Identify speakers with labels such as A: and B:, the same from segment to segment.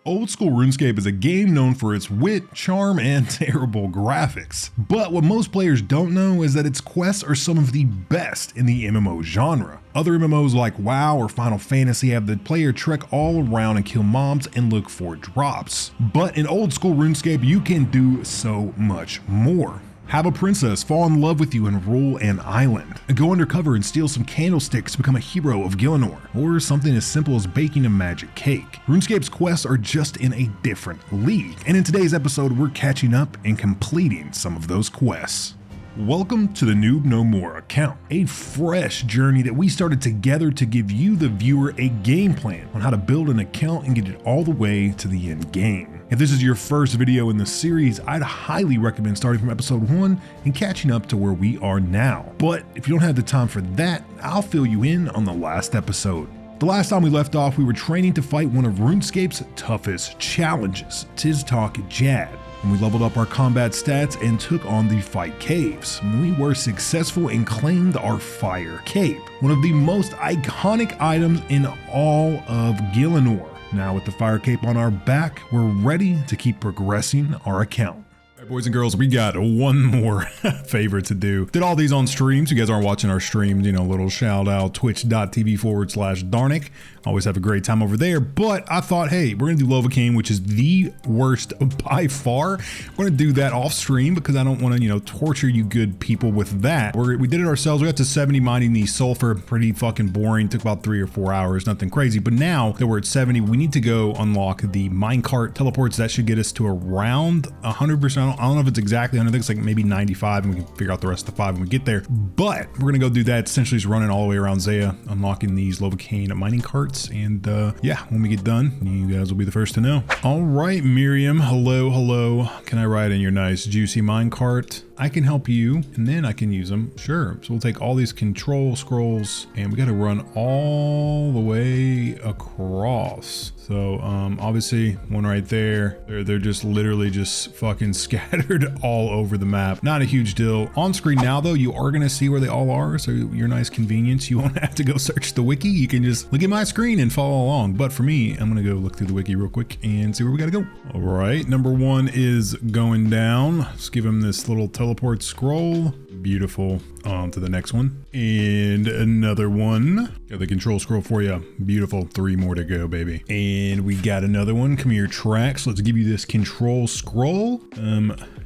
A: Old school RuneScape is a game known for its wit, charm, and terrible graphics. But what most players don't know is that its quests are some of the best in the MMO genre. Other MMOs like WoW or Final Fantasy have the player trek all around and kill mobs and look for drops. But in old school RuneScape, you can do so much more. Have a princess fall in love with you and rule an island. Go undercover and steal some candlesticks to become a hero of Gielnor. Or something as simple as baking a magic cake. RuneScape's quests are just in a different league. And in today's episode, we're catching up and completing some of those quests. Welcome to the Noobnomore account, a fresh journey that we started together to give you, the viewer, a game plan on how to build an account and get it all the way to the end game. If this is your first video in the series, I'd highly recommend starting from episode 1 and catching up to where we are now. But if you don't have the time for that, I'll fill you in on the last episode. The last time we left off, we were training to fight one of RuneScape's toughest challenges, Tizoc Jad. And we leveled up our combat stats and took on the Fight Caves. We were successful and claimed our Fire Cape, one of the most iconic items in all of Gielnor. Now with the Fire Cape on our back, we're ready to keep progressing our account. All right, boys and girls, we got one more favor to do. Did all these on streams. You guys aren't watching our streams, you know, little shout out, twitch.tv/Darnic. Always have a great time over there. But I thought, hey, we're gonna do Lovakengj, which is the worst by far. We're gonna do that off stream because I don't want to, you know, torture you good people with that. We did it ourselves. We got to 70 mining the sulfur. Pretty fucking boring. Took about 3 or 4 hours. Nothing crazy. But now that we're at 70, we need to go unlock the minecart teleports. That should get us to around 100%. I don't know if it's exactly 100. I think it's like maybe 95, and we can figure out the rest of the 5 when we get there. But we're gonna go do that. Essentially, just running all the way around Zaya, unlocking these Lovakengj mining carts. And yeah, when we get done, you guys will be the first to know. All right, Miriam, hello. Can I ride in your nice juicy minecart? I can help you, and then I can use them. Sure. So we'll take all these control scrolls, and we got to run all the way across. So obviously one right there. They're just literally just fucking scattered all over the map. Not a huge deal. On screen now though, you are gonna see where they all are. So your nice convenience, you won't have to go search the wiki. You can just look at my screen and follow along. But for me, I'm gonna go look through the wiki real quick and see where we gotta go. All right, number 1 is going down. Let's give him this little teleport scroll. Beautiful. On to the next one. And another one. Got the control scroll for you. Beautiful. 3 more to go, baby. And we got another one. Come here, Tracks. Let's give you this control scroll.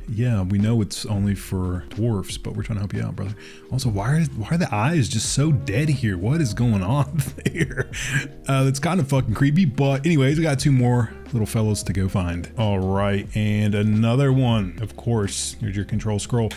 A: Yeah, we know it's only for dwarfs, but we're trying to help you out, brother. Also, why are the eyes just so dead here? What is going on there? That's kind of fucking creepy, but anyways, we got 2 more little fellows to go find. All right, and another one. Of course, here's your control scroll.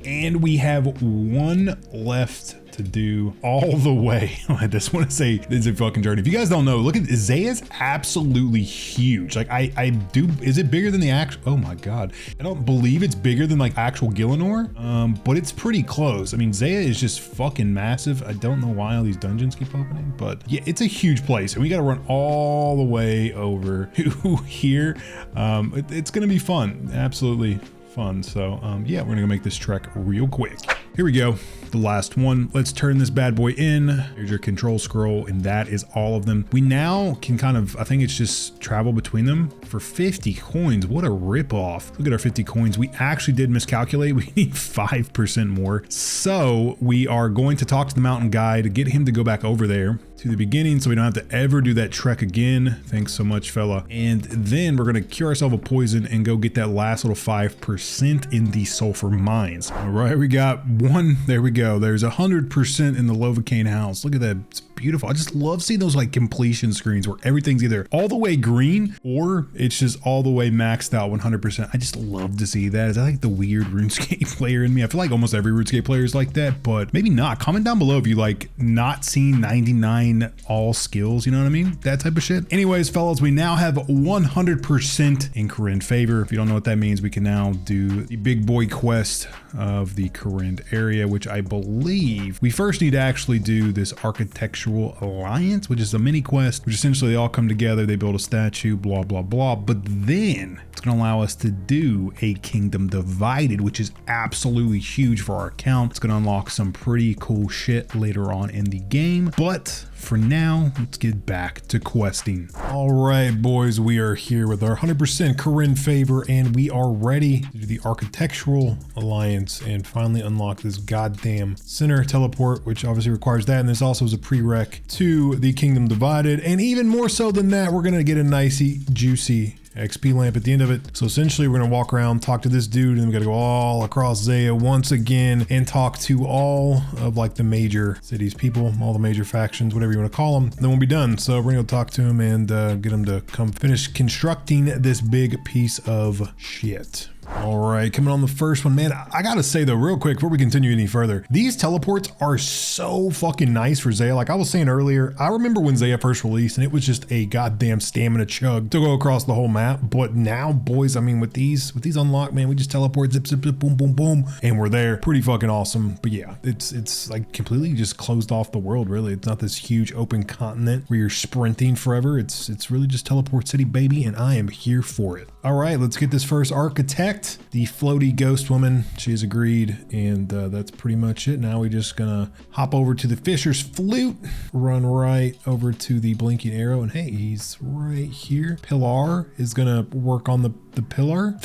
A: And we have 1 left to do all the way. I just want to say it's a fucking journey. If you guys don't know, look at Zaya's absolutely huge. Like I do, is it bigger than the actual? Oh my God. I don't believe it's bigger than like actual Gielnor, but it's pretty close. I mean, Zaya is just fucking massive. I don't know why all these dungeons keep opening, but yeah, it's a huge place. And we got to run all the way over to here. It's going to be fun. Absolutely fun. So yeah, we're gonna go make this trek real quick. Here we go, the last one. Let's turn this bad boy in. Here's your control scroll, and that is all of them. We now can kind of, I think it's just travel between them for 50 coins. What a ripoff. Look at our 50 coins. We actually did miscalculate. We need 5% more. So we are going to talk to the mountain guy to get him to go back over there to the beginning so we don't have to ever do that trek again. Thanks so much, fella. And then we're gonna cure ourselves of poison and go get that last little 5% in the sulfur mines. All right, we got 1. There we go. There's 100% in the Lovakengj house. Look at that. It's beautiful. I just love seeing those like completion screens where everything's either all the way green or it's just all the way maxed out 100%. I just love to see that. Is that like the weird RuneScape player in me? I feel like almost every RuneScape player is like that, but maybe not. Comment down below if you like not seeing 99 all skills, you know what I mean? That type of shit. Anyways, fellas, we now have 100% in Corinne favor. If you don't know what that means, we can now do the big boy quest of the Corinne area, which I believe we first need to actually do this architectural alliance, which is a mini quest, which essentially they all come together, they build a statue, blah, blah, blah. But then it's gonna allow us to do a kingdom divided, which is absolutely huge for our account. It's gonna unlock some pretty cool shit later on in the game. But for now, let's get back to questing. All right, boys, we are here with our 100% Corinne favor, and we are ready to do the Architectural Alliance and finally unlock this goddamn center teleport, which obviously requires that. And this also is a prereq to the Kingdom Divided. And even more so than that, we're going to get a nicey, juicy XP lamp at the end of it. So essentially we're gonna walk around, talk to this dude, and then we gotta go all across Zaya once again and talk to all of like the major cities people, all the major factions, whatever you want to call them. Then we'll be done. So we're gonna go talk to him and get him to come finish constructing this big piece of shit. All right, coming on the first one, man, I gotta say though, real quick, before we continue any further, these teleports are so fucking nice for Zaya. Like I was saying earlier, I remember when Zaya first released and it was just a goddamn stamina chug to go across the whole map. But now, boys, I mean, with these unlocked, man, we just teleport, zip, zip, zip, boom, boom, boom, and we're there. Pretty fucking awesome. But yeah, it's like completely just closed off the world, really. It's not this huge open continent where you're sprinting forever. It's really just teleport city, baby, and I am here for it. All right, let's get this first architect, the floaty ghost woman. She has agreed, and that's pretty much it. Now we're just gonna hop over to the Fisher's Flute, run right over to the blinking arrow, and hey, he's right here. Pilar is gonna work on the pillar.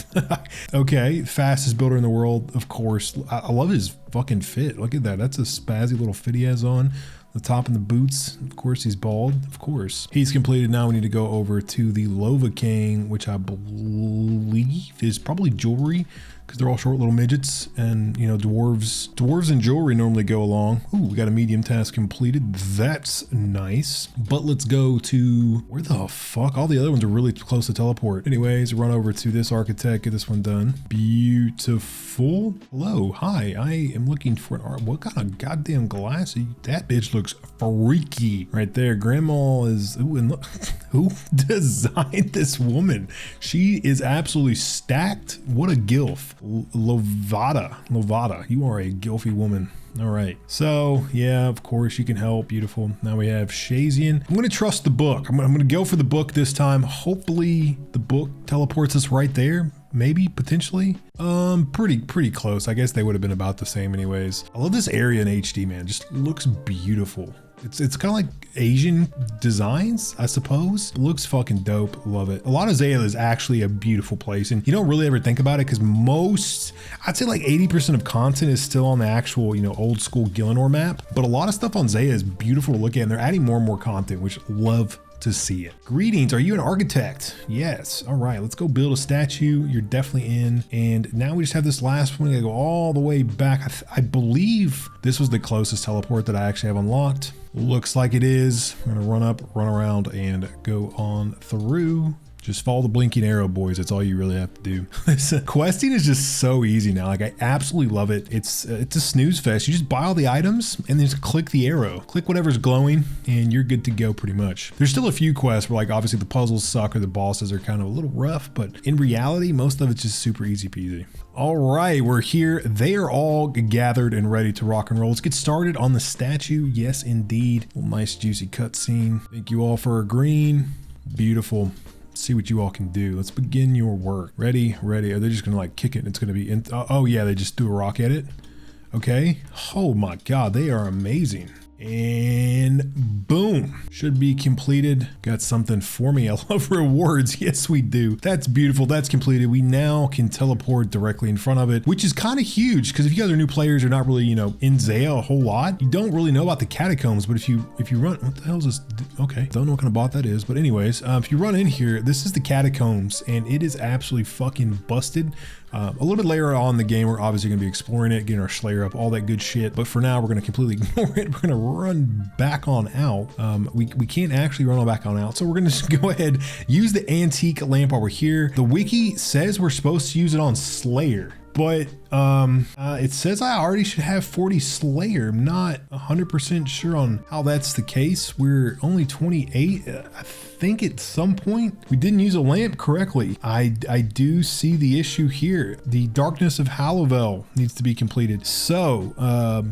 A: Okay, fastest builder in the world, of course. I love his fucking fit. Look at that. That's a spazzy little fit he has on. The top and the boots, of course he's bald, of course. He's completed. Now we need to go over to the Lovakengj, which I believe is probably jewelry, because they're all short little midgets, and you know, dwarves and jewelry normally go along. Ooh, we got a medium task completed. That's nice. But let's go to, where the fuck? All the other ones are really close to teleport. Anyways, run over to this architect, get this one done. Beautiful. Hello, hi, I am looking for an art. What kind of goddamn glass? That bitch looks freaky right there. Grandma is, ooh, and look, who designed this woman? She is absolutely stacked. What a gilf. Lovada, you are a gilfy woman. All right, so yeah, of course you can help. Beautiful. Now we have Shazian. I'm gonna trust the book. I'm gonna go for the book this time. Hopefully the book teleports us right there. Maybe, potentially. Pretty close. I guess they would have been about the same anyways. I love this area in HD, man. Just looks beautiful. It's kind of like Asian designs, I suppose. Looks fucking dope. Love it. A lot of Zaya is actually a beautiful place, and you don't really ever think about it because most, I'd say like 80% of content is still on the actual, you know, old school Gielnor map. But a lot of stuff on Zaya is beautiful to look at, and they're adding more and more content, which love to see it. Greetings, are you an architect? Yes. All right, let's go build a statue. You're definitely in. And now we just have this last one. We gotta go all the way back. I believe this was the closest teleport that I actually have unlocked. Looks like it is. We're gonna run up, run around, and go on through. Just follow the blinking arrow, boys. That's all you really have to do. Questing is just so easy now. Like, I absolutely love it. It's a snooze fest. You just buy all the items and then just click the arrow. Click whatever's glowing and you're good to go pretty much. There's still a few quests where like obviously the puzzles suck or the bosses are kind of a little rough, but in reality, most of it's just super easy peasy. All right, we're here. They are all gathered and ready to rock and roll. Let's get started on the statue. Yes, indeed. Nice juicy cutscene. Thank you all for agreeing. Beautiful. See what you all can do. Let's begin your work. Ready? Are they just gonna like kick it? It's gonna be in. Oh yeah, they just threw a rock at it. Okay. Oh my God, they are amazing. And boom, should be completed. Got something for me. I love rewards. Yes, we do. That's beautiful. That's completed. We now can teleport directly in front of it, which is kind of huge because if you guys are new players, you're not really, you know, in Zaya a whole lot. You don't really know about the catacombs, but if you run, what the hell is this? Okay, don't know what kind of bot that is, but anyways, if you run in here, this is the catacombs and it is absolutely fucking busted. A little bit later on in the game, we're obviously going to be exploring it, getting our Slayer up, all that good shit. But for now, we're going to completely ignore it. We're going to run back on out. We can't actually run back on out. So we're going to just go ahead, use the antique lamp while we're here. The wiki says we're supposed to use it on Slayer. But it says I already should have 40 Slayer. I'm not 100% sure on how that's the case. We're only 28. I think at some point we didn't use a lamp correctly. I do see the issue here. The Darkness of Halavel needs to be completed. So,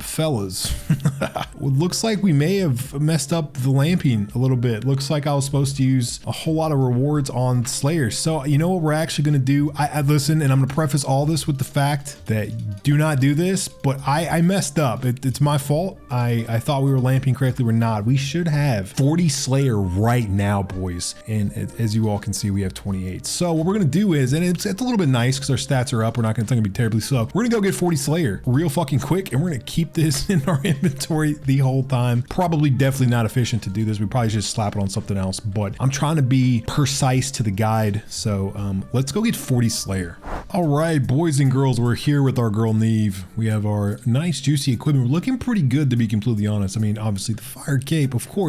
A: fellas, it looks like we may have messed up the lamping a little bit. Looks like I was supposed to use a whole lot of rewards on Slayer. So, you know what we're actually going to do? I listen, and I'm going to preface all this with the fact that do not do this, but I messed up. It's my fault. I thought we were lamping correctly. We're not. We should have 40 Slayer right now, boys. And as you all can see, we have 28. So what we're going to do is, and it's a little bit nice because our stats are up. We're not going to be terribly slow. We're going to go get 40 Slayer real fucking quick, and we're going to keep this in our inventory the whole time. Probably definitely not efficient to do this. We probably should slap it on something else, but I'm trying to be precise to the guide. So let's go get 40 Slayer. All right, boys and girls, we're here with our girl Neve. We have our nice juicy equipment. We're looking pretty good, to be completely honest. I mean, obviously the fire cape, of course.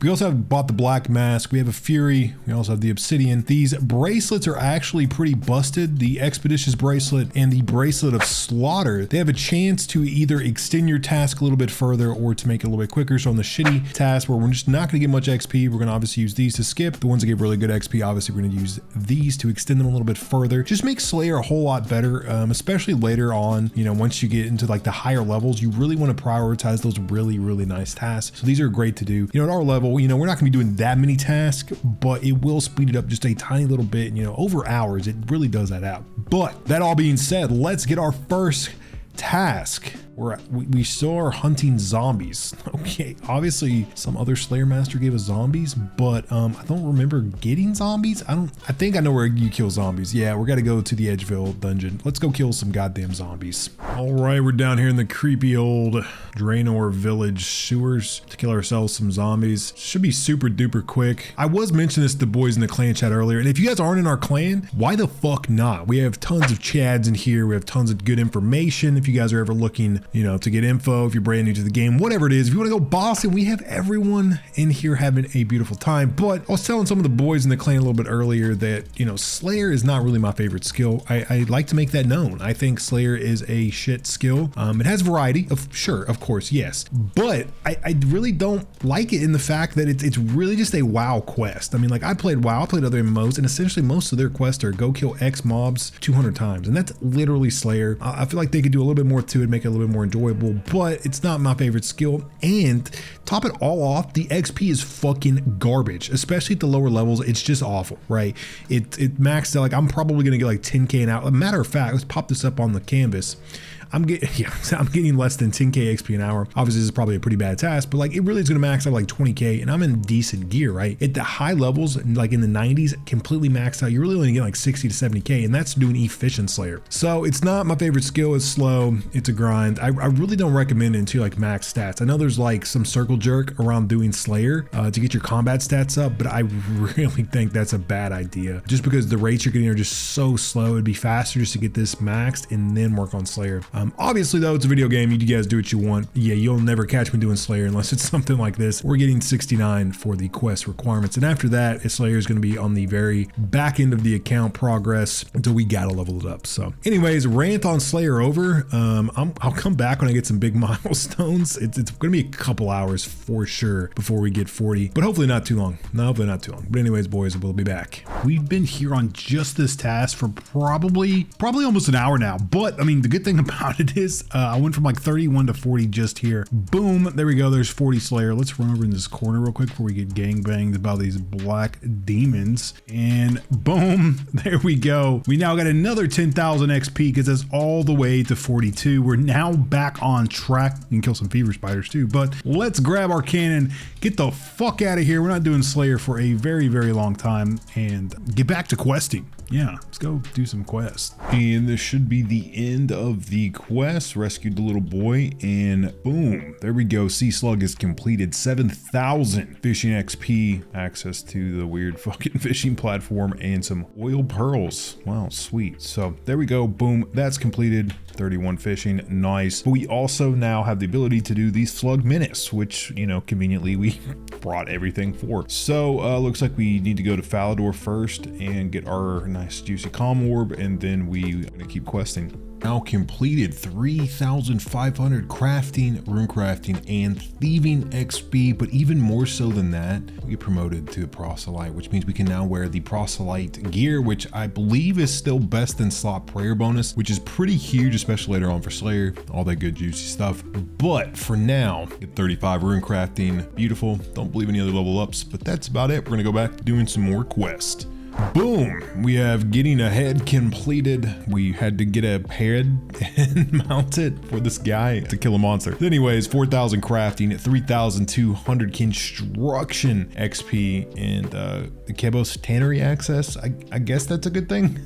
A: We also have bought the black mask. We have a fury. We also have the obsidian. These bracelets are actually pretty busted. The expeditious bracelet and the bracelet of slaughter, they have a chance to either extend your task a little bit further or to make it a little bit quicker. So on the shitty task where we're just not going to get much XP, we're going to obviously use these to skip. The ones that give really good XP, obviously we're going to use these to extend them a little bit further. Just make Slayer a whole lot better, especially later on. You know, once you get into like the higher levels, you really want to prioritize those really, really nice tasks. So these are great to do. You know, at our level, you know, we're not going to be doing that many tasks, but it will speed it up just a tiny little bit. You know, over hours, it really does that out. But that all being said, let's get our first task. We still are hunting zombies. Okay, obviously some other Slayer master gave us zombies, but I don't remember getting zombies. I think I know where you kill zombies. Yeah, we're got to go to the Edgeville dungeon. Let's go kill some goddamn zombies. All right, we're down here in the creepy old Gielnor village sewers to kill ourselves some zombies. Should be super duper quick. I was mentioning this to the boys in the clan chat earlier, and if you guys aren't in our clan, why the fuck not? We have tons of chads in here. We have tons of good information. If you guys are ever looking, you know, to get info, if you're brand new to the game, whatever it is, if you want to go bossing, we have everyone in here having a beautiful time. But I was telling some of the boys in the clan a little bit earlier that, you know, Slayer is not really my favorite skill. I like to make that known. I think Slayer is a shit skill. It has variety, of course, yes, but I really don't like it in the fact that it's really just a WoW quest. I mean, like I played WoW, I played other MMOs, and essentially most of their quests are go kill X mobs 200 times, and that's literally Slayer. I feel like they could do a little bit more to it, make it a little bit more enjoyable, but it's not my favorite skill. And top it all off, the XP is fucking garbage, especially at the lower levels. It's just awful, right? It maxed out, like I'm probably gonna get like 10k an hour. Matter of fact, let's pop this up on the canvas. I'm getting less than 10k XP an hour. Obviously, this is probably a pretty bad task, but like it really is gonna max out like 20k, and I'm in decent gear, right? At the high levels, like in the 90s, completely maxed out, you're really only getting like 60 to 70k, and that's doing efficient Slayer. So it's not my favorite skill. It's slow, it's a grind. I really don't recommend it until like max stats. I know there's like some circle jerk around doing Slayer to get your combat stats up, but I really think that's a bad idea. Just because the rates you're getting are just so slow, it'd be faster just to get this maxed and then work on Slayer. Obviously though, it's a video game, you guys do what you want. Yeah, you'll never catch me doing Slayer unless it's something like this. We're getting 69 for the quest requirements, and after that, Slayer is going to be on the very back end of the account progress until we gotta level it up. So anyways, rant on Slayer over. I'll come back when I get some big milestones. It's going to be a couple hours for sure before we get 40, but hopefully not too long. No, hopefully not too long. But anyways, boys, we'll be back.
B: We've been here on just this task for probably almost an hour now, but I mean, the good thing about it is I went from like 31 to 40 just here. Boom, there we go. There's 40 Slayer. Let's run over in this corner real quick before we get gangbanged by these black demons, and boom, there we go. We now got another 10,000 XP because that's all the way to 42. We're now back on track. You can kill some fever spiders too, but let's grab our cannon, get the fuck out of here. We're not doing Slayer for a very, very long time, and get back to questing. Yeah, let's go do some quests.
A: And this should be the end of the quest. Rescued the little boy, and boom, there we go. Sea Slug is completed. 7,000 fishing XP, access to the weird fucking fishing platform, and some oil pearls. Wow, sweet. So there we go. Boom, that's completed. 31 fishing, nice. But we also now have the ability to do these slug menace, which, you know, conveniently we brought everything for. So looks like we need to go to Falador first and get our nice juicy calm orb, and then we gonna keep questing. Now completed 3,500 crafting, rune crafting, and thieving XP, but even more so than that, we get promoted to proselyte, which means we can now wear the proselyte gear, which I believe is still best in slot prayer bonus, which is pretty huge, especially later on for Slayer, all that good juicy stuff. But for now, get 35 rune crafting, beautiful. Don't believe any other level ups, but that's about it. We're gonna go back to doing some more quests. Boom, we have getting ahead completed. We had to get a head and mount it for this guy to kill a monster. Anyways, 4,000 crafting, 3,200 construction XP, and the Kebos tannery access. I guess that's a good thing.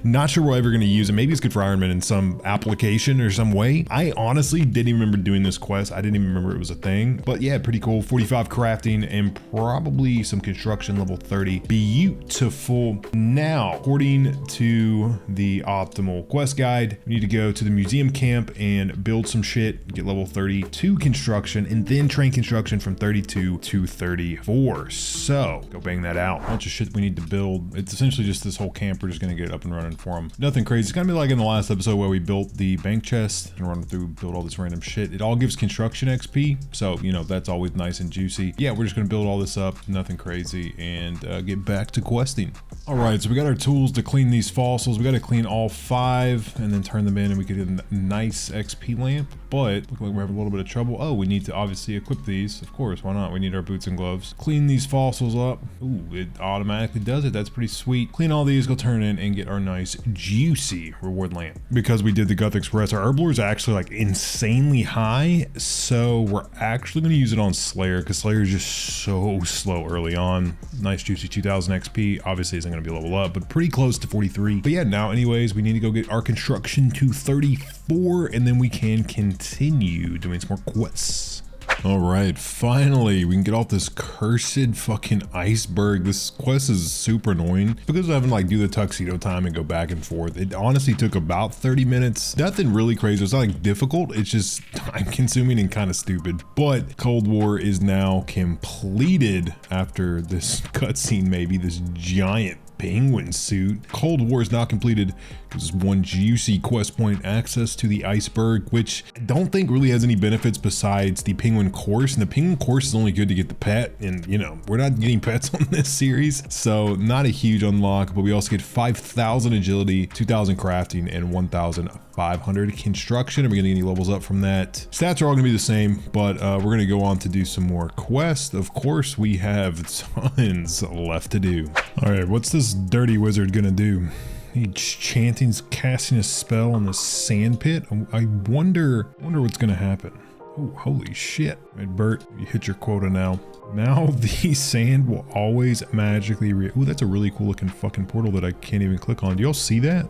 A: Not sure we're ever going to use it. Maybe it's good for Iron Man in some application or some way. I honestly didn't even remember doing this quest. I didn't even remember it was a thing, but yeah, pretty cool. 45 crafting and probably some construction level 30. Beautiful. Now, according to the optimal quest guide, we need to go to the museum camp and build some shit, get level 32 construction, and then train construction from 32 to 34. So go bang that out. A bunch of shit we need to build. It's essentially just this whole camp. We're just gonna get it up and running for them. Nothing crazy. It's gonna be like in the last episode where we built the bank chest and run through, build all this random shit. It all gives construction XP, so you know that's always nice and juicy. Yeah, we're just gonna build all this up, nothing crazy, and get back to questing. All right, so we got our tools to clean these fossils. We got to clean all 5 and then turn them in, and we get a nice XP lamp. But look like we're having a little bit of trouble. Oh, we need to obviously equip these. Of course, why not? We need our boots and gloves. Clean these fossils up. Ooh, it automatically does it. That's pretty sweet. Clean all these, go turn in and get our nice juicy reward lamp. Because we did the Guth Express, our herb lore is actually like insanely high. So we're actually going to use it on Slayer because Slayer is just so slow early on. Nice juicy 2000 XP. Obviously isn't going to be level up, but pretty close to 43. But yeah, now anyways, we need to go get our construction to 34 and then we can continue doing some more quests. All right, finally we can get off this cursed fucking iceberg. This quest is super annoying because I haven't like do the tuxedo time and go back and forth. It honestly took about 30 minutes. Nothing really crazy. It's not like difficult. It's just time consuming and kind of stupid. But Cold War is now completed after this cutscene, maybe this giant penguin suit. Cold War is now completed because one juicy quest point, access to the iceberg, which I don't think really has any benefits besides the penguin course. And the penguin course is only good to get the pet, and you know, we're not getting pets on this series, so not a huge unlock. But we also get 5,000 agility, 2,000 crafting, and 1,500 construction. Are we gonna get any levels up from that? Stats are all gonna be the same, but we're gonna go on to do some more quests. Of course, we have tons left to do. All right, what's this dirty wizard gonna do? He's chanting, casting a spell on the sand pit. I wonder what's gonna happen. Oh, holy shit. Right, Bert, you hit your quota now. Now the sand will always magically ooh, that's a really cool looking fucking portal that I can't even click on. Do y'all see that?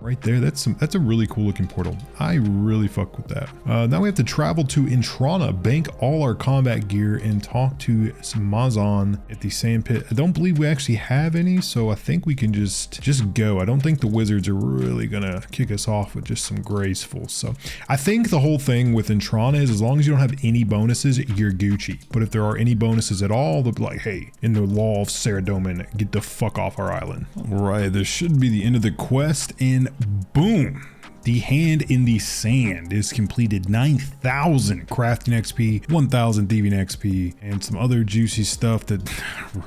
A: Right there, that's a really cool looking portal. I really fuck with that. Now we have to travel to Intrana, bank all our combat gear, and talk to Mazon at the sand pit. I don't believe we actually have any, so I think we can just go. I don't think the wizards are really gonna kick us off with just some graceful. So I think the whole thing with Intrana is as long as you don't have any bonuses, you're Gucci. But if there are any bonuses at all, they'll be like, hey, in the law of Saradomin, get the fuck off our island. All right, this should be the end of the quest, and boom, the hand in the sand is completed. 9,000 crafting XP, 1,000 thieving XP, and some other juicy stuff that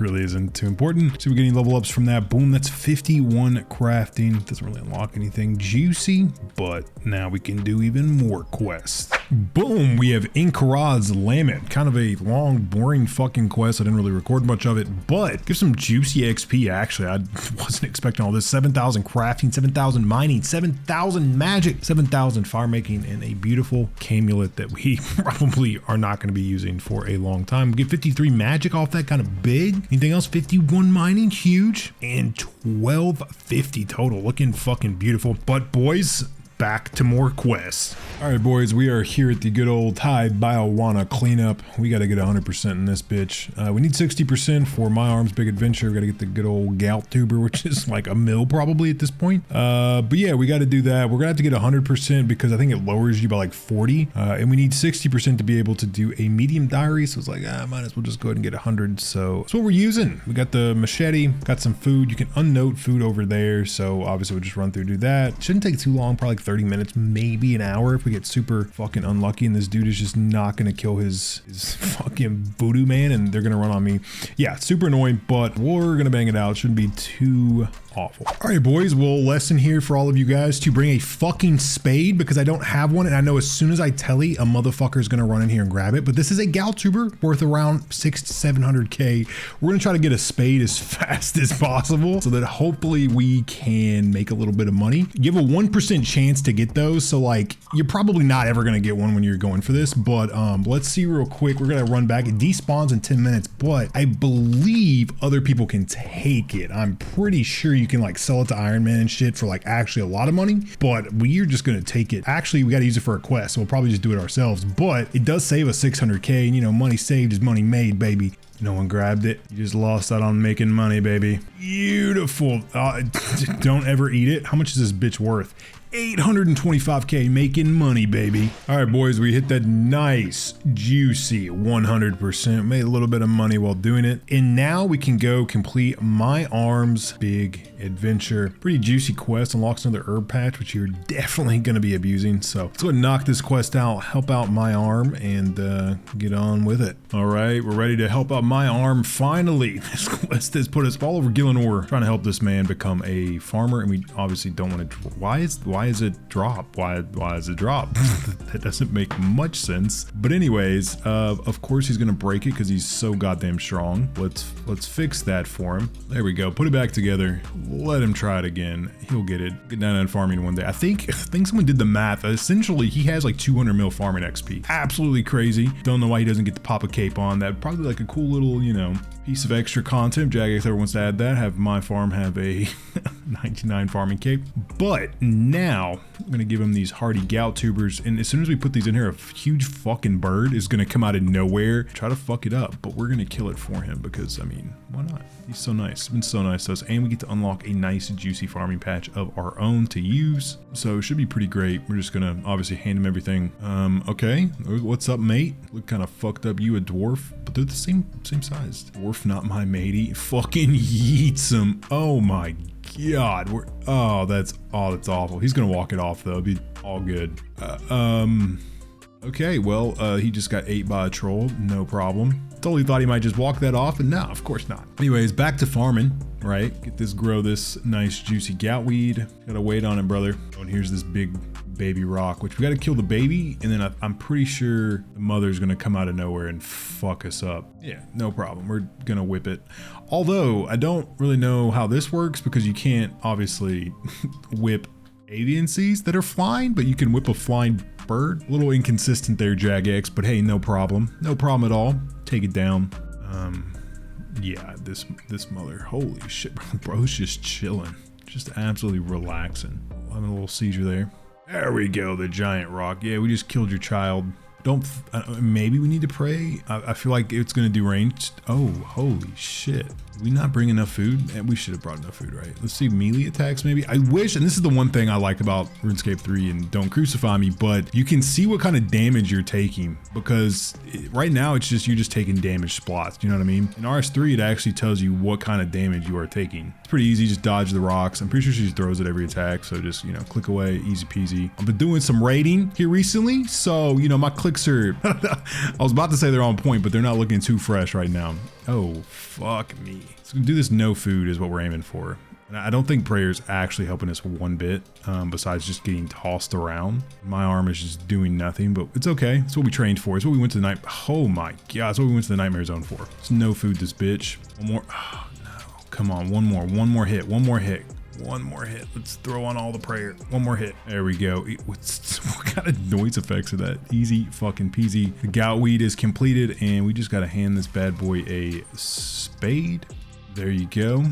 A: really isn't too important. So we're getting level ups from that. Boom, that's 51 crafting. Doesn't really unlock anything juicy, but now we can do even more quests. Boom, we have Inkarad's Lament. Kind of a long, boring fucking quest. I didn't really record much of it, but give some juicy XP actually. I wasn't expecting all this. 7,000 crafting, 7,000 mining, 7,000 magic, 7,000 fire making, and a beautiful camulet that we probably are not going to be using for a long time. We get 53 magic off that, kind of big. Anything else? 51 mining, huge, and 1250 total. Looking fucking beautiful. But boys, back to more quests. All right, boys, we are here at the good old Thai Biowana cleanup. We got to get 100% in this bitch. We need 60% for My Arms Big Adventure. We got to get the good old gout tuber, which is like a mil probably at this point. But yeah, we got to do that. We're gonna have to get 100% because I think it lowers you by like 40. And we need 60% to be able to do a medium diary. So it's like, might as well just go ahead and get 100. So that's what we're using. We got the machete, got some food. You can unnote food over there. So obviously we'll just run through, do that. Shouldn't take too long, probably like 30 minutes, maybe an hour if we get super fucking unlucky and this dude is just not gonna kill his fucking voodoo man and they're gonna run on me. Yeah, super annoying, but we're gonna bang it out. Shouldn't be too
B: awful. All right, boys. Well, lesson here for all of you guys to bring a fucking spade because I don't have one. And I know as soon as I telly, a motherfucker is going to run in here and grab it. But this is a Galtuber worth around 600 to 700K. We're going to try to get a spade as fast as possible so that hopefully we can make a little bit of money. You have a 1% chance to get those. So like, you're probably not ever going to get one when you're going for this. But let's see real quick. We're going to run back. It despawns in 10 minutes, but I believe other people can take it. I'm pretty sure you can like sell it to Iron Man and shit for like actually a lot of money, but we're just going to take it. Actually, we got to use it for a quest. So we'll probably just do it ourselves, but it does save us 600K, and you know, money saved is money made, baby. No one grabbed it. You just lost out on making money, baby. Beautiful. Don't ever eat it. How much is this bitch worth? 825K, making money, baby. All right, boys, we hit that nice, juicy 100%. Made a little bit of money while doing it. And now we can go complete My Arm's big adventure. Pretty juicy quest. Unlocks another herb patch, which you're definitely going to be abusing. So let's go ahead and knock this quest out, help out My Arm, and get on with it. All right, we're ready to help out My Arm finally. This quest has put us all over Gielnor trying to help this man become a farmer, and we obviously don't want to. Why is it drop? Why is it drop? That doesn't make much sense. But anyways, of course he's gonna break it because he's so goddamn strong. Let's fix that for him. There we go. Put it back together. Let him try it again. He'll get it. Get down on farming one day. I think someone did the math. Essentially, he has like 200 mil farming XP. Absolutely crazy. Don't know why he doesn't get the Papa Cape on. That probably like a cool little, you know, piece of extra content. Jagex ever wants to add that. Have my farm have a 99 farming cape. But now I'm gonna give him these hardy Galtubers, and as soon as we put these in here, a huge fucking bird is gonna come out of nowhere, try to fuck it up. But we're gonna kill it for him because, I mean, why not? He's so nice. It's been so nice to us, and we get to unlock a nice juicy farming patch of our own to use. So it should be pretty great. We're just gonna obviously hand him everything. Okay, what's up, mate? Look kind of fucked up. You a dwarf, but they're the same size. Dwarf, not my matey. Fucking yeets him. Oh my God, that's awful. He's gonna walk it off though. It'll be all good. Okay, well, he just got ate by a troll. No problem. Totally thought he might just walk that off, and no, of course not. Anyways, back to farming, right? Grow this nice juicy goutweed. Gotta wait on it, brother. Oh, and here's this big baby rock, which we gotta kill the baby, and then I'm pretty sure the mother's gonna come out of nowhere and fuck us up. Yeah, no problem. We're gonna whip it. Although I don't really know how this works because you can't obviously whip avian seeds that are flying, but you can whip a flying bird. A little inconsistent there, Jagex, but hey, no problem. No problem at all. Take it down. Yeah, this mother, holy shit, bro's just chilling, just absolutely relaxing. Having a little seizure there. There we go, the giant rock. Yeah, we just killed your child. Maybe we need to pray. I feel like it's gonna do ranged. Oh, holy shit. Did we not bring enough food? We should have brought enough food, right? Let's see, melee attacks maybe. I wish, and this is the one thing I like about RuneScape 3, and don't crucify me, but you can see what kind of damage you're taking, because right now it's just, you're just taking damage splots, you know what I mean? In RS3, it actually tells you what kind of damage you are taking. It's pretty easy, just dodge the rocks. I'm pretty sure she just throws it every attack, so just, you know, click away, easy peasy. I've been doing some raiding here recently, so, you know, my clicks are, I was about to say they're on point, but they're not looking too fresh right now. Oh, fuck me. So do this no food is what we're aiming for. And I don't think prayer's actually helping us one bit, besides just getting tossed around. My arm is just doing nothing, but it's okay. It's what we trained for. It's what we went to the night. Oh my God, it's what we went to the nightmare zone for. It's no food, this bitch. One more. Oh no, come on, one more hit, one more hit. One more hit. Let's throw on all the prayer. One more hit. There we go. What kind of noise effects are that? Easy fucking peasy. The goutweed is completed, and we just got to hand this bad boy a spade. There you go.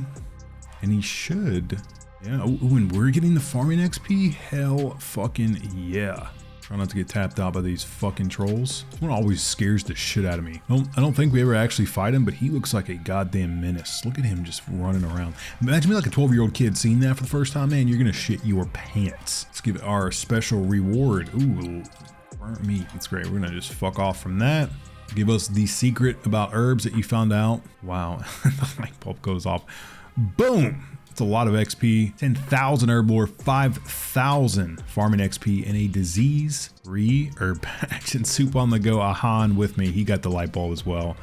B: And he should. Yeah. Oh, and we're getting the farming XP? Hell fucking yeah. Try not to get tapped out by these fucking trolls. This one always scares the shit out of me. I don't think we ever actually fight him, but he looks like a goddamn menace. Look at him just running around. Imagine me like a 12-year-old kid seeing that for the first time, man. You're gonna shit your pants. Let's give it our special reward. Ooh, burnt meat. That's great. We're gonna just fuck off from that. Give us the secret about herbs that you found out. Wow, the light bulb goes off. Boom. It's a lot of XP, 10,000 herb lore, 5,000 farming XP, and a disease-free herb patch and soup on the go. Ahan with me, he got the light bulb as well.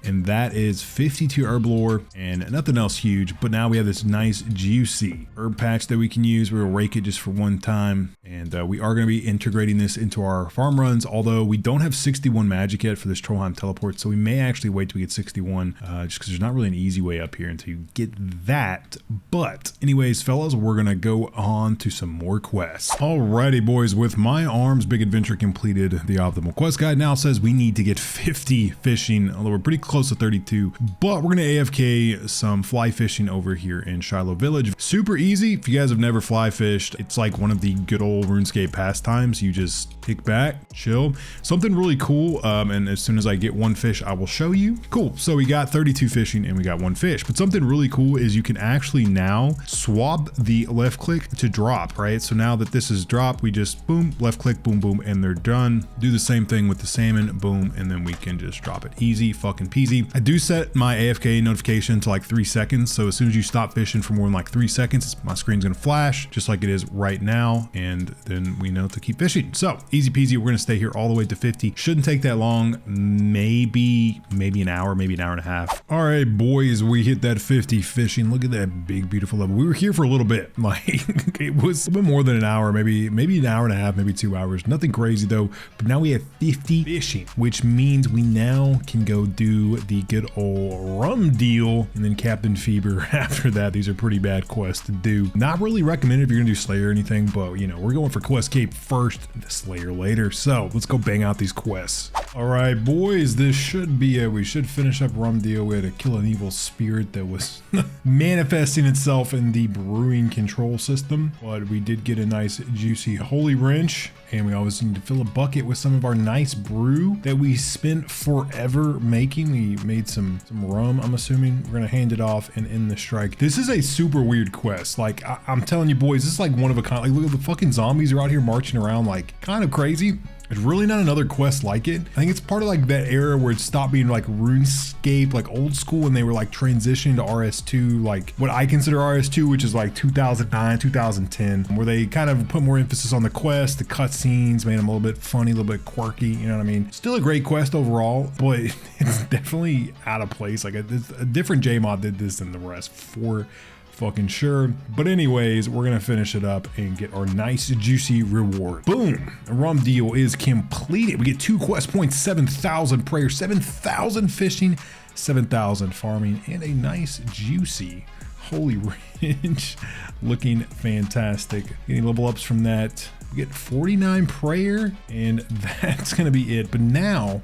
B: and that is 52 herb lore and nothing else huge. But now we have this nice juicy herb patch that we can use. We'll rake it just for one time, and we are going to be integrating this into our farm runs, although we don't have 61 magic yet for this Trollheim teleport, so we may actually wait till we get 61 just because there's not really an easy way up here until you get that. But anyways, fellas, we're going to go on to some more quests. Alrighty, boys, with my arms big adventure completed, the optimal quest guide now says we need to get 50 fishing, although we're pretty close to 32, but we're going to AFK some fly fishing over here in Shiloh Village. Super easy. If you guys have never fly fished, it's like one of the good old RuneScape pastimes. You just kick back, chill. Something really cool, and as soon as I get one fish, I will show you. Cool, so we got 32 fishing and we got one fish, but something really cool is you can actually now swap the left click to drop, right? So now that this is dropped, we just boom, left click, boom, boom, and they're done. Do the same thing with the salmon, boom, and then we can just drop it. Easy fucking peasy. I do set my AFK notification to like 3 seconds, so as soon as you stop fishing for more than like 3 seconds, my screen's gonna flash just like it is right now, and then we know to keep fishing. So easy peasy. We're gonna stay here all the way to 50. Shouldn't take that long, maybe an hour, maybe an hour and a half. All right, boys, we hit that 50 fishing. Look at that big, beautiful level. We were here for a little bit, like it was a bit more than an hour, maybe an hour and a half, maybe 2 hours. Nothing crazy though, but now we have 50 fishing, which means we now can go do the good old Rum Deal and then Captain Fever after that. These are pretty bad quests to do. Not really recommended if you're gonna do Slayer or anything, but you know, we're going for Quest Cape first, the Slayer later. So let's go bang out these quests. All right, boys, this should be it. We should finish up Rum Deal. We had to kill an evil spirit that was manifesting itself in the brewing control system, but we did get a nice juicy holy wrench, and we always need to fill a bucket with some of our nice brew that we spent forever making. We made some rum, I'm assuming. We're gonna hand it off and end the strike. This is a super weird quest. Like I'm telling you, boys, this is like one of a kind. Like, look at the fucking zombies are out here marching around like kind of crazy. There's really not another quest like it. I think it's part of like that era where it stopped being like RuneScape, like old school, and they were like transitioning to RS2, like what I consider RS2, which is like 2009, 2010, where they kind of put more emphasis on the quest, the cutscenes, made them a little bit funny, a little bit quirky, you know what I mean? Still a great quest overall, but it's definitely out of place. Like a different JMod did this than the rest for fucking sure. But anyways, we're gonna finish it up and get our nice juicy reward. Boom, the Rum Deal is completed. We get 2 quest points, 7,000 prayer, 7,000 fishing, 7,000 farming, and a nice juicy holy wrench. Looking fantastic. Getting level ups from that. We get 49 prayer, and that's gonna be it. But now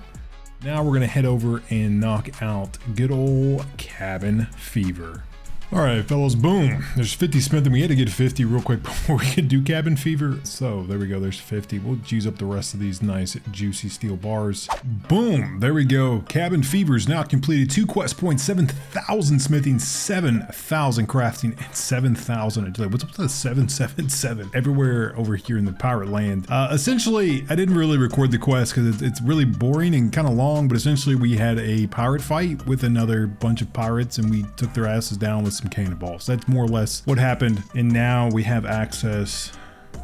B: we're gonna head over and knock out good old Cabin Fever. All right, fellas, boom. There's 50 spent, and we had to get 50 real quick before we could do Cabin Fever. So there we go, there's 50. We'll use up the rest of these nice juicy steel bars. Boom, there we go. Cabin Fever is now completed. 2 quest points, 7,000 smithing, 7,000 crafting, and 7,000 agility. What's up with the 777 everywhere over here in the pirate land? Essentially, I didn't really record the quest because it's really boring and kind of long, but essentially we had a pirate fight with another bunch of pirates, and we took their asses down with some cannonballs. That's more or less what happened, and now we have access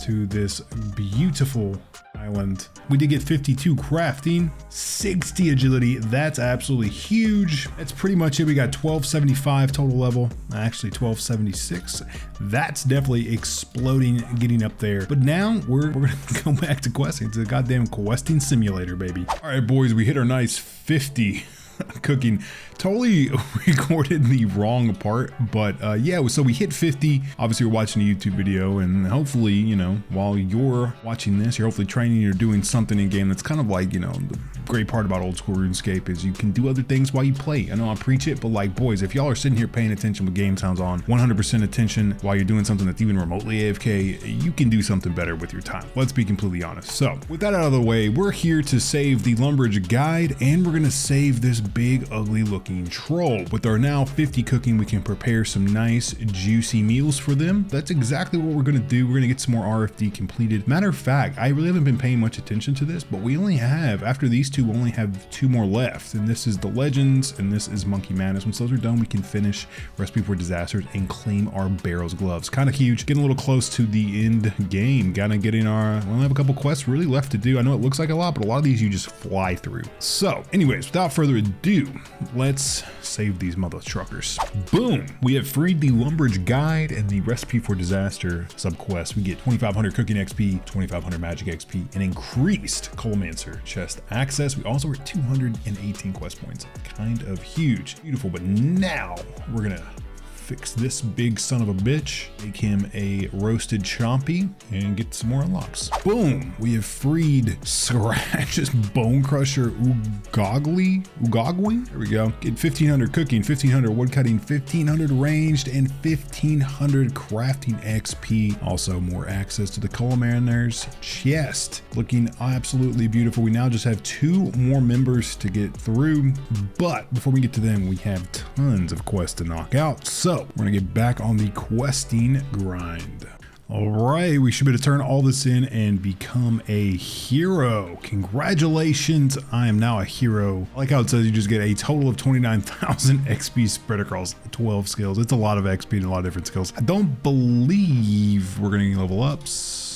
B: to this beautiful island. We did get 52 crafting, 60 agility. That's absolutely huge. That's pretty much it. We got 1275 total level, actually 1276. That's definitely exploding, getting up there. But now we're gonna go back to questing. It's a goddamn questing simulator, baby. All right, boys, we hit our nice 50 cooking. Totally recorded the wrong part, but yeah, so we hit 50. Obviously we're watching a YouTube video, and hopefully, you know, while you're watching this, you're hopefully training or doing something in game. That's kind of like, you know, the great part about old school RuneScape is you can do other things while you play. I know I preach it, but like, boys, if y'all are sitting here paying attention with game sounds on, 100% attention while you're doing something that's even remotely AFK, you can do something better with your time. Let's be completely honest. So with that out of the way, we're here to save the Lumberage guide, and we're gonna save this big ugly looking troll. With our now 50 cooking, we can prepare some nice juicy meals for them. That's exactly what we're gonna do. We're gonna get some more RFD completed. Matter of fact, I really haven't been paying much attention to this, but we only have, after these two, we only have 2 more left, and this is the Legends and this is Monkey Madness. Once those are done, we can finish Recipe for Disasters and claim our Barrels gloves. Kind of huge, getting a little close to the end game. Gotta getting our, we only have a couple quests really left to do. I know it looks like a lot, but a lot of these you just fly through. So anyways, without further ado, do, let's save these mother truckers. Boom, we have freed the Lumberage Guide and the Recipe for Disaster subquest. We get 2,500 cooking XP, 2,500 magic XP, and increased Colomancer chest access. We also are at 218 quest points, kind of huge. Beautiful, but now we're gonna fix this big son of a bitch, make him a roasted chompy, and get some more unlocks. Boom! We have freed Scratch's Bone Crusher Ugogwe. There we go. Get 1,500 cooking, 1,500 woodcutting, 1,500 ranged, and 1,500 crafting XP. Also, more access to the Colomancer's chest. Looking absolutely beautiful. We now just have 2 more members to get through, but before we get to them, we have tons of quests to knock out. So we're gonna get back on the questing grind. All right, we should be able to turn all this in and become a hero. Congratulations, I am now a hero. I like how it says you just get a total of 29,000 XP spread across 12 skills. It's a lot of XP and a lot of different skills. I don't believe we're gonna level ups.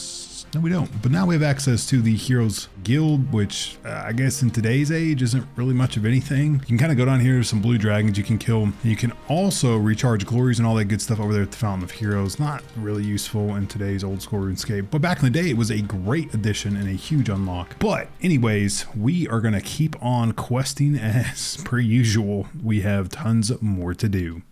B: No, we don't. But now we have access to the Heroes Guild, which I guess in today's age isn't really much of anything. You can kind of go down here to some blue dragons you can kill. You can also recharge glories and all that good stuff over there at the Fountain of Heroes. Not really useful in today's old school RuneScape, but back in the day it was a great addition and a huge unlock. But anyways, we are going to keep on questing as per usual. We have tons more to do.